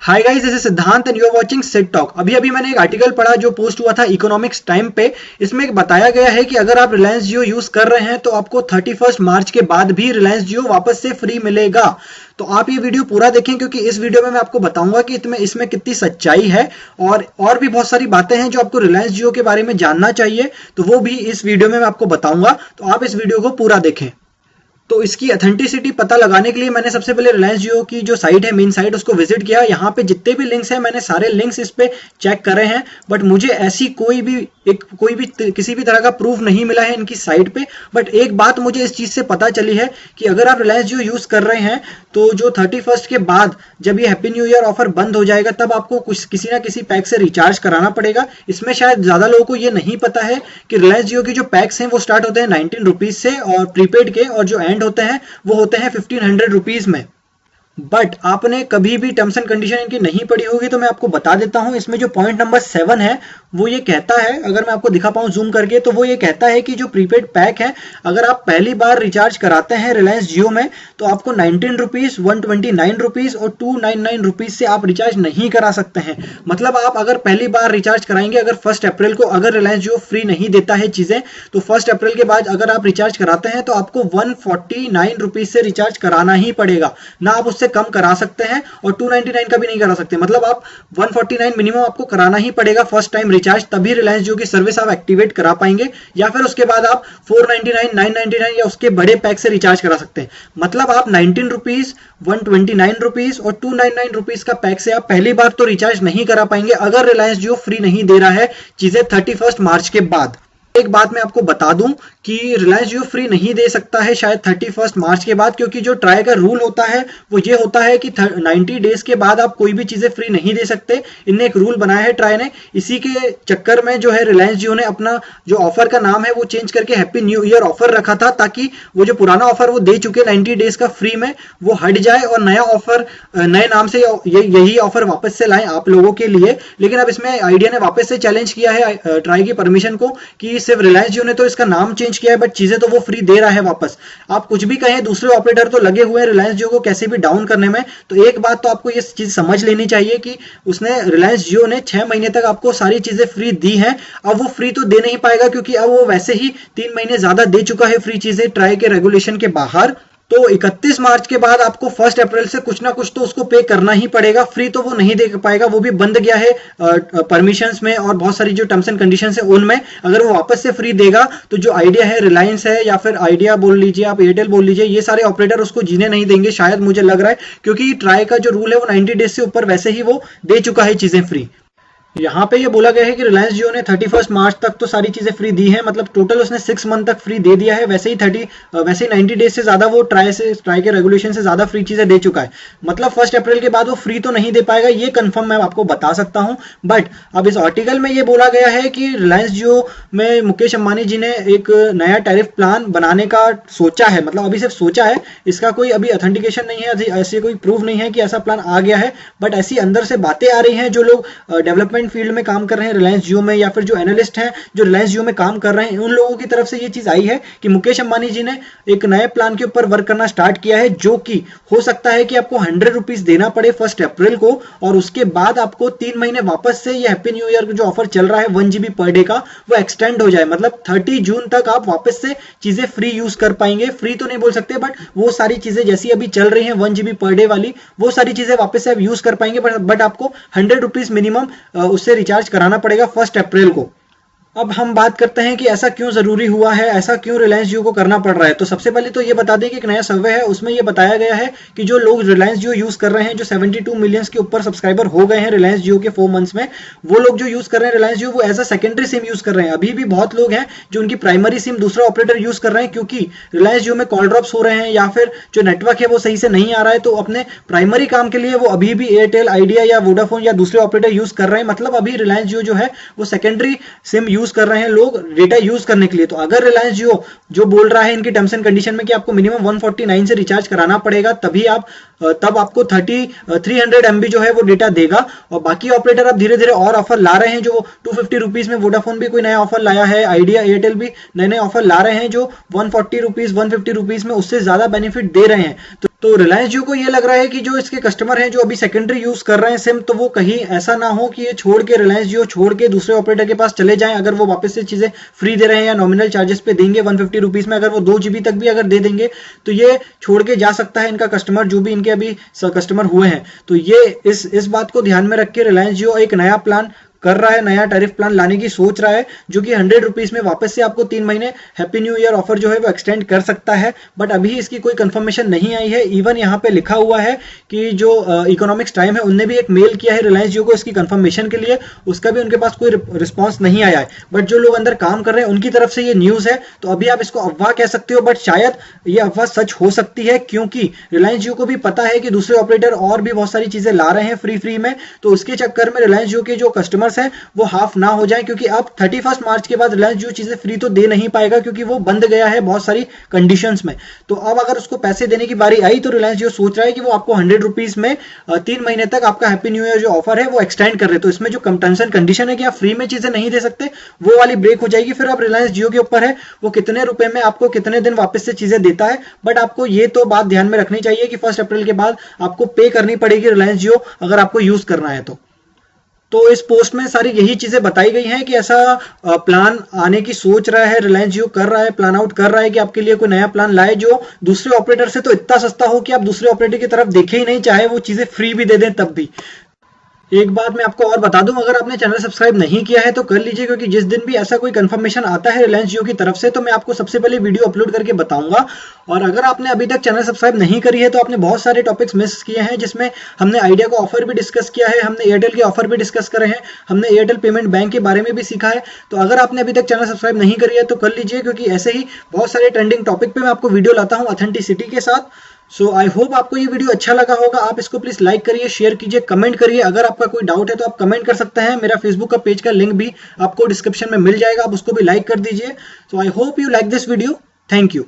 Hi guys, this is Siddhant and you are watching Sit Talk. अभी अभी मैंने एक आर्टिकल पढ़ा जो पोस्ट हुआ था इकोनॉमिक्स टाइम पे। इसमें एक बताया गया है कि अगर आप रिलायंस जियो यूज कर रहे हैं तो आपको 31 मार्च के बाद भी रिलायंस जियो वापस से फ्री मिलेगा। तो आप ये वीडियो पूरा देखें क्योंकि इस वीडियो में मैं आपको बताऊंगा कि इसमें कितनी सच्चाई है और भी बहुत सारी बातें हैं जो आपको रिलायंस जियो के बारे में जानना चाहिए। तो वो भी इस वीडियो में मैं आपको बताऊंगा, तो आप इस वीडियो को पूरा देखें। तो इसकी ऑथेंटिसिटी पता लगाने के लिए मैंने सबसे पहले रिलायंस जियो की जो साइट है, मेन साइट, उसको विजिट किया। यहाँ पे जितने भी लिंक्स हैं मैंने सारे लिंक्स इस पे चेक करे हैं, बट मुझे ऐसी कोई भी किसी भी तरह का प्रूफ नहीं मिला है इनकी साइट पे। बट एक बात मुझे इस चीज से पता चली है कि अगर आप रिलायंस जियो यूज कर रहे हैं तो जो 31 के बाद जब ये हैप्पी न्यू ईयर ऑफर बंद हो जाएगा तब आपको किसी ना किसी पैक से रिचार्ज कराना पड़ेगा। इसमें शायद ज्यादा लोगों को ये नहीं पता है कि रिलायंस जियो के जो पैक्स हैं वो स्टार्ट होते हैं 19 रुपीज से और प्रीपेड के, और जो एंड होते हैं वो होते हैं 1500 रुपीज में। बट आपने कभी भी टर्म्स एंड कंडीशन इनकी नहीं पढ़ी होगी तो मैं आपको बता देता हूं। इसमें जो पॉइंट नंबर 7 है वो ये कहता है, अगर मैं आपको दिखा पाऊं जूम करके, तो वो ये कहता है कि जो प्रीपेड पैक है अगर आप पहली बार रिचार्ज कराते हैं रिलायंस जियो में तो आपको 19 रुपीज, 129 रुपीज और 299 रुपीज से आप रिचार्ज नहीं करा सकते हैं। मतलब आप अगर पहली बार रिचार्ज कराएंगे, अगर 1 अप्रैल को अगर रिलायंस जियो फ्री नहीं देता है चीजें, तो 1 अप्रैल के बाद अगर आप रिचार्ज कराते हैं तो आपको 149 रुपीज से रिचार्ज कराना ही पड़ेगा। ना आप उससे कम करा सकते हैं और 299 का भी नहीं करा सकते। मतलब आप 149 मिनिमम आपको कराना ही पड़ेगा फर्स्ट टाइम रिचार्ज, तभी रिलायंस जियो की सर्विस आप एक्टिवेट करा पाएंगे। या फिर उसके बाद आप 499, 999 या उसके बड़े पैक से रिचार्ज करा सकते हैं। मतलब आप 19 रुपीज, 129 रुपीज और 299 रुपीज का पैक से आप पहली बार तो रिचार्ज नहीं करा पाएंगे अगर रिलायंस जियो फ्री नहीं दे रहा है चीजें 31 मार्च के बाद। एक बात मैं आपको बता दूं कि रिलायंस जियो फ्री नहीं दे सकता है शायद 31 मार्च के बाद, क्योंकि जो ट्राई का रूल होता है वो ये होता है कि 90 डेज के बाद आप कोई भी चीजें फ्री नहीं दे सकते। इनने एक रूल बनाया है ट्राई ने। इसी के चक्कर में जो है रिलायंस जियो ने अपना जो ऑफर का नाम है वो चेंज करके हैप्पी न्यू ईयर ऑफर रखा था, ताकि वो जो पुराना ऑफर वो दे चुके 90 डेज का फ्री में वो हट जाए और नया ऑफर नए नाम से यही ऑफर वापस से लाएं आप लोगों के लिए। लेकिन अब इसमें आइडिया ने वापस से चैलेंज किया है ट्राई की परमिशन को कि सिर्फ रिलायंस जियो ने तो इसका नाम चेंज किया है बट चीजें तो वो फ्री दे रहा है वापस। आप कुछ भी कहें, दूसरे ऑपरेटर तो लगे हुए हैं रिलायंस जियो को कैसे भी डाउन करने में। तो एक बात तो आपको ये चीज समझ लेनी चाहिए कि उसने रिलायंस जियो ने 6 महीने तक आपको सारी चीजें फ्री दी हैं। अब वो फ्री तो दे नहीं पाएगा क्योंकि अब वो वैसे ही 3 महीने ज्यादा दे चुका है फ्री चीजें ट्राई के रेगुलेशन के बाहर। तो 31 मार्च के बाद आपको 1 अप्रैल से कुछ ना कुछ तो उसको पे करना ही पड़ेगा। फ्री तो वो नहीं दे पाएगा, वो भी बंद गया है परमिशंस में और बहुत सारी जो टर्म्स एंड कंडीशंस है उनमें। अगर वो वापस से फ्री देगा तो जो आइडिया है, रिलायंस है या फिर आइडिया बोल लीजिए, आप एयरटेल बोल लीजिए, ये सारे ऑपरेटर उसको जीने नहीं देंगे शायद, मुझे लग रहा है, क्योंकि ट्राई का जो रूल है वो 90 डेज से ऊपर वैसे ही वो दे चुका है चीजें फ्री। यहाँ पे ये बोला गया है कि रिलायंस जियो ने 31 मार्च तक तो सारी चीजें फ्री दी हैं, मतलब टोटल उसने 6 मंथ तक फ्री दे दिया है। वैसे ही 90 डेज से ज्यादा वो ट्राई के रेगुलेशन से ज्यादा फ्री चीजें दे चुका है। मतलब 1 अप्रैल के बाद वो फ्री तो नहीं दे पाएगा, ये कंफर्म मैं आपको बता सकता हूं। बट अब इस आर्टिकल में ये बोला गया है कि रिलायंस जियो में मुकेश अंबानी जी ने एक नया टैरिफ प्लान बनाने का सोचा है। मतलब अभी सिर्फ सोचा है, इसका कोई अभी ऑथेंटिकेशन नहीं है, ऐसे कोई प्रूफ नहीं है कि ऐसा प्लान आ गया है। बट ऐसी अंदर से बातें आ रही हैं, जो लोग डेवलपमेंट फील्ड में काम कर रहे हैं रिलायंस जियो में, या फिर जो एनालिस्ट हैं जो रिलायंस जियो में काम कर रहे हैं, उन लोगों की तरफ से ये चीज आई है कि मुकेश अंबानी जी ने एक नए प्लान के ऊपर वर्क करना स्टार्ट किया है, जो कि हो सकता है कि आपको 100 रुपीज देना पड़े 1 अप्रैल को, और उसके बाद आपको 3 महीने वापस से ये हैप्पी न्यू ईयर जो ऑफर चल रहा है 1 GB पर डे का, वो एक्सटेंड हो जाए। मतलब 30 जून तक आप वापस से चीजें फ्री यूज कर पाएंगे। फ्री तो नहीं बोल सकते, बट वो सारी चीजें जैसी अभी चल रही है 1 GB पर डे वाली, वो सारी चीजें वापस से आप यूज कर पाएंगे। बट आपको 100 रुपीज मिनिमम उससे रिचार्ज कराना पड़ेगा 1 अप्रैल को। अब हम बात करते हैं कि ऐसा क्यों जरूरी हुआ है, ऐसा क्यों रिलायंस जियो को करना पड़ रहा है। तो सबसे पहले तो ये बता दें कि एक नया सर्वे है, उसमें ये बताया गया है कि जो लोग रिलायंस जियो यूज कर रहे हैं, जो 72 मिलियंस के ऊपर सब्सक्राइबर हो गए हैं रिलायंस जियो के 4 मंथ्स में, वो लोग जो यूज कर रहे हैं रिलायंस जियो वो as a secondary SIM use कर रहे हैं। अभी भी बहुत लोग हैं जो उनकी प्राइमरी सिम दूसरा ऑपरेटर यूज कर रहे हैं, क्योंकि रिलायंस जियो में कॉल ड्रॉप्स हो रहे हैं या फिर जो नेटवर्क है वो सही से नहीं आ रहा है। तो अपने प्राइमरी काम के लिए वो अभी भी एयरटेल, आइडिया या वोडाफोन या दूसरे ऑपरेटर यूज कर रहे हैं। मतलब अभी रिलायंस जियो जो है वो सेकेंडरी सिम यूज कर रहे हैं लोग डेटा यूज करने के लिए। तो अगर रिलायंस जियो जो बोल रहा है इनकी टर्म्स एंड कंडीशन में कि आपको मिनिमम 149 से रिचार्ज कराना पड़ेगा, तब आपको 300 MB जो है वो डेटा देगा। और बाकी ऑपरेटर अब धीरे धीरे और ऑफर ला रहे हैं, जो 250 रुपीज में वोडाफोन भी कोई नया ऑफर लाया है, आइडिया, एयरटेल भी नए नए ऑफर ला रहे हैं जो 140 रुपीज, 150 रुपीज में उससे ज्यादा बेनिफिट दे रहे हैं। तो रिलायंस जियो को ये लग रहा है कि जो इसके कस्टमर हैं जो अभी सेकेंडरी यूज कर रहे हैं सिम, तो वो कहीं ऐसा ना हो कि ये छोड़ के रिलायंस जियो छोड़ के दूसरे ऑपरेटर के पास चले जाएं। अगर वो वापस से चीजें फ्री दे रहे हैं या नॉमिनल चार्जेस पे देंगे 150 रुपीज में, अगर वो 2 GB तक भी अगर दे देंगे तो ये छोड़ के जा सकता है इनका कस्टमर, जो भी इनके अभी कस्टमर हुए हैं। तो ये इस बात को ध्यान में रख के रिलायंस जियो एक नया प्लान कर रहा है, नया टैरिफ प्लान लाने की सोच रहा है, जो कि 100 रुपीज में वापस से आपको 3 महीने हैप्पी न्यू ईयर ऑफर जो है वो एक्सटेंड कर सकता है। बट अभी इसकी कोई कंफर्मेशन नहीं आई है। इवन यहाँ पे लिखा हुआ है कि जो इकोनॉमिक्स टाइम है उनने भी एक मेल किया है रिलायंस जियो को इसकी कंफर्मेशन के लिए, उसका भी उनके पास कोई रिस्पॉन्स नहीं आया है। बट जो लोग अंदर काम कर रहे हैं उनकी तरफ से ये न्यूज है, तो अभी आप इसको अफवाह कह सकते हो, बट शायद ये अफवाह सच हो सकती है, क्योंकि रिलायंस जियो को भी पता है कि दूसरे ऑपरेटर और भी बहुत सारी चीजें ला रहे हैं फ्री में। तो उसके चक्कर में रिलायंस जियो के जो कस्टमर्स हैं वो हाफ ना हो जाए, क्योंकि अब 31 मार्च के बाद रिलायंस जियो चीजें फ्री तो दे नहीं पाएगा, क्योंकि वो बंद गया है बहुत सारी कंडीशंस में। तो अब अगर उसको पैसे देने की बारी आई तो रिलायंस जियो सोच रहा है कि वो आपको 100 रुपीज में 3 महीने तक आपका हैप्पी न्यू ईयर जो ऑफर है वो एक्सटेंड कर रहे। तो इसमें जो टर्म्स एंड कंडीशन है कि आप फ्री में चीजें नहीं दे सकते, वो वाली ब्रेक हो जाएगी। फिर अब रिलायंस जियो के ऊपर है वो कितने रुपए में आपको कितने दिन वापस से चीजें देता है। बट आपको ये तो बात ध्यान में रखनी चाहिए कि 1 अप्रैल के बाद आपको पे करनी पड़ेगी रिलायंस जियो अगर आपको यूज करना है तो इस पोस्ट में सारी यही चीजें बताई गई हैं कि ऐसा प्लान आने की सोच रहा है रिलायंस जियो, कर रहा है, प्लान आउट कर रहा है कि आपके लिए कोई नया प्लान लाए जो दूसरे ऑपरेटर से तो इतना सस्ता हो कि आप दूसरे ऑपरेटर की तरफ देखे ही नहीं, चाहे वो चीजें फ्री भी दे दें तब भी। एक बात मैं आपको और बता दूं, अगर आपने चैनल सब्सक्राइब नहीं किया है तो कर लीजिए, क्योंकि जिस दिन भी ऐसा कोई कंफर्मेशन आता है रिलायंस जियो की तरफ से तो मैं आपको सबसे पहले वीडियो अपलोड करके बताऊंगा। और अगर आपने अभी तक चैनल सब्सक्राइब नहीं करी है तो आपने बहुत सारे टॉपिक्स मिस किए हैं, जिसमें हमने आइडिया का ऑफर भी डिस्कस किया है, हमने एयरटेल के ऑफर भी डिस्कस करे हैं, हमने एयरटेल पेमेंट बैंक के बारे में भी सीखा है। तो अगर आपने अभी तक चैनल सब्सक्राइब नहीं करी है तो कर लीजिए, क्योंकि ऐसे ही बहुत सारे ट्रेंडिंग टॉपिक पे मैं आपको वीडियो लाता हूँ ऑथेंटिसिटी के साथ। सो आई होप आपको ये वीडियो अच्छा लगा होगा। आप इसको प्लीज लाइक करिए, शेयर कीजिए, कमेंट करिए। अगर आपका कोई डाउट है तो आप कमेंट कर सकते हैं। मेरा फेसबुक का पेज का लिंक भी आपको डिस्क्रिप्शन में मिल जाएगा, आप उसको भी लाइक कर दीजिए। So I hope you like this video. Thank you.